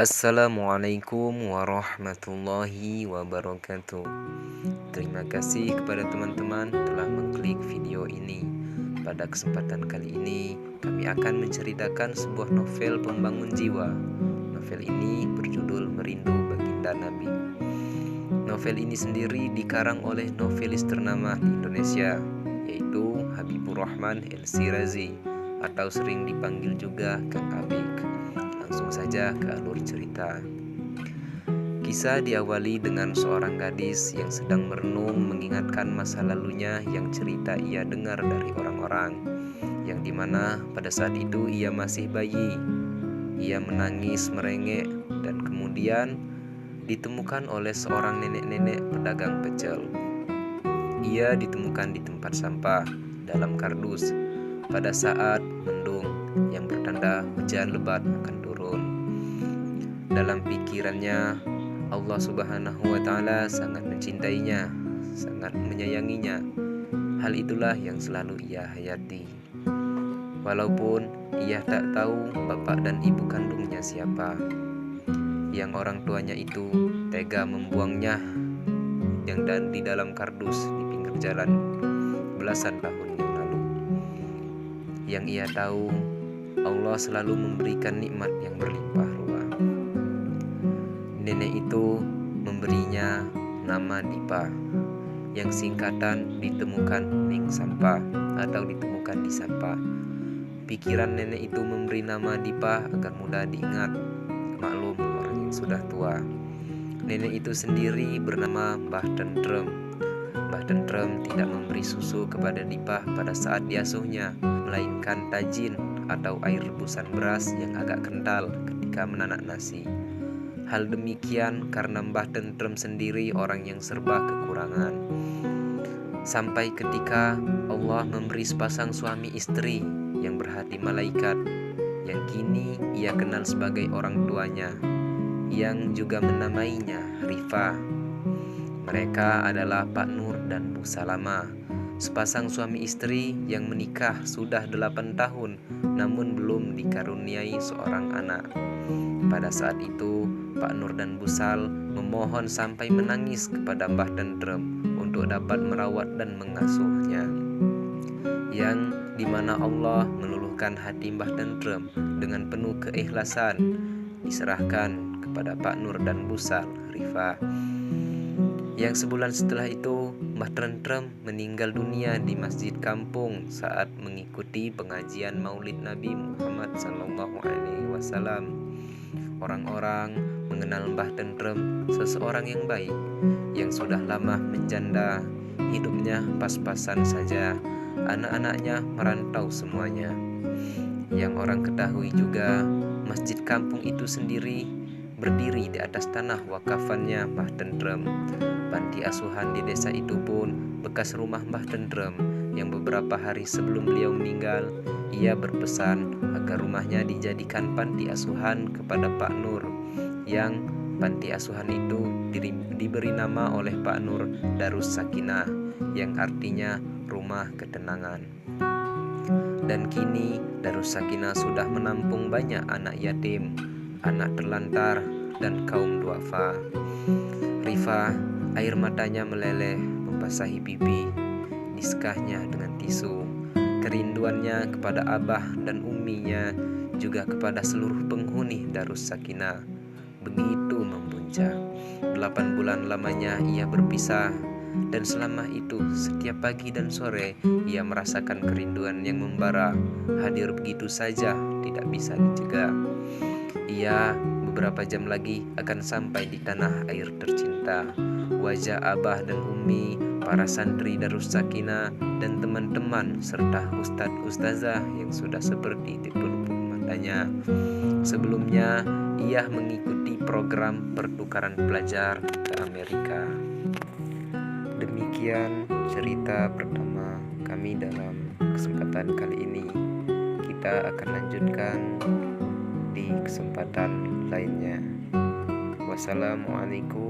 Assalamualaikum warahmatullahi wabarakatuh. Terima kasih kepada teman-teman telah mengklik video ini. Pada kesempatan kali ini kami akan menceritakan sebuah novel pembangun jiwa. Novel ini berjudul Merindu Baginda Nabi. Novel ini sendiri dikarang oleh novelis ternama di Indonesia, yaitu Habibur Rahman El-Shirazi, atau sering dipanggil juga Kang Abik. Langsung saja ke alur cerita. Kisah diawali dengan seorang gadis yang sedang merenung mengingatkan masa lalunya yang cerita ia dengar dari orang-orang, yang dimana pada saat itu ia masih bayi. Ia menangis merengek dan kemudian ditemukan oleh seorang nenek-nenek pedagang pecel. Ia ditemukan di tempat sampah dalam kardus pada saat mendung yang bertanda hujan lebat akan turun. Dalam pikirannya, Allah Subhanahu wa Ta'ala sangat mencintainya, sangat menyayanginya. Hal itulah yang selalu ia hayati. Walaupun ia tak tahu bapak dan ibu kandungnya siapa, yang orang tuanya itu tega membuangnya yang di dalam kardus di pinggir jalan belasan tahun yang lalu. Yang ia tahu, Allah selalu memberikan nikmat yang berlimpah ruah. Nenek itu memberinya nama Dipa, yang singkatan ditemukan Ning Sampah atau ditemukan di sampah. Pikiran nenek itu memberi nama Dipa agar mudah diingat. Maklum, orang yang sudah tua. Nenek itu sendiri bernama Mbah Tentrem. Mbah Tentrem tidak memberi susu kepada Dipa pada saat diasuhnya, melainkan tajin atau air rebusan beras yang agak kental ketika menanak nasi. Hal demikian karena Mbah Tentrem sendiri orang yang serba kekurangan. Sampai ketika Allah memberi sepasang suami istri yang berhati malaikat, yang kini ia kenal sebagai orang tuanya, yang juga menamainya Rifa. Mereka adalah Pak Nur dan Bu Salama, sepasang suami istri yang menikah sudah 8 tahun namun belum dikaruniai seorang anak. Pada saat itu Pak Nur dan Bu Sal memohon sampai menangis kepada Mbah Tentrem untuk dapat merawat dan mengasuhnya, yang dimana Allah meluluhkan hati Mbah Tentrem dengan penuh keikhlasan diserahkan kepada Pak Nur dan Bu Sal Rifa. Yang sebulan setelah itu Mbah Tentrem meninggal dunia di masjid kampung saat mengikuti pengajian Maulid Nabi Muhammad SAW. Orang-orang mengenal Mbah Tentrem seseorang yang baik, yang sudah lama menjanda, hidupnya pas-pasan saja, anak-anaknya merantau semuanya. Yang orang ketahui juga, masjid kampung itu sendiri berdiri di atas tanah wakafannya Mbah Tentrem. Panti asuhan di desa itu pun bekas rumah Mbah Tentrem, yang beberapa hari sebelum beliau meninggal, ia berpesan agar rumahnya dijadikan panti asuhan kepada Pak Nur, yang panti asuhan itu diberi nama oleh Pak Nur Darus Sakinah, yang artinya rumah ketenangan. Dan kini Darus Sakinah sudah menampung banyak anak yatim, anak terlantar, dan kaum duafa. Rifa, air matanya meleleh membasahi pipi, niskahnya dengan tisu. Kerinduannya kepada abah dan umminya, juga kepada seluruh penghuni Darus Sakinah, begitu membuncah. 8 bulan lamanya ia berpisah, dan selama itu setiap pagi dan sore ia merasakan kerinduan yang membara, hadir begitu saja, tidak bisa dicegah. Ia beberapa jam lagi akan sampai di tanah air tercinta. Wajah abah dan ummi, para santri Darus Sakinah, dan teman-teman serta ustadz-ustazah yang sudah seperti di pelupuk matanya. Sebelumnya ia mengikuti program pertukaran pelajar ke Amerika. Demikian cerita pertama kami dalam kesempatan kali ini. Kita akan lanjutkan di kesempatan lainnya. Wassalamualaikum